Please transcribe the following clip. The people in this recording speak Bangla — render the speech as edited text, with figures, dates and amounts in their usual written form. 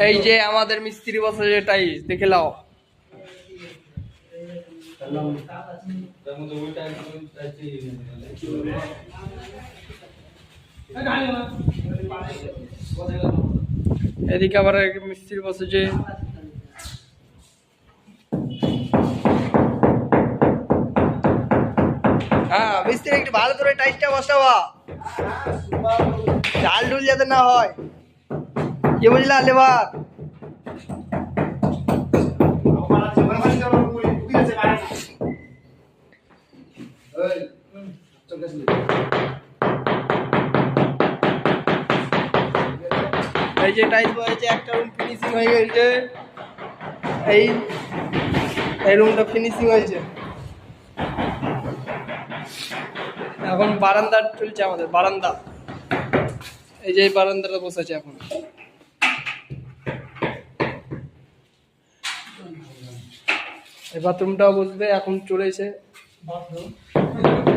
এই যে আমাদের মিস্ত্রি বসে যে টাইলস দেখে লাও। এদিকে আবার মিস্ত্রি বসে যে হ্যাঁ মিস্ত্রি একটু ভালো করে টাইলসটা বসাবা, চাল ডুল যাতে না হয়। কি বুঝলা লেবার? এই যে টাইলস বসেছে, একটা রুম ফিনিশিং হয়ে গেছে, এই এই রুমটা ফিনিশিং হয়েছে। এখন বারান্দা চলছে আমাদের, বারান্দা। এই যে বারান্দাটা বসেছে এখন। এই বাথরুমটাও বসবে, এখন চলেছে বাথরুম।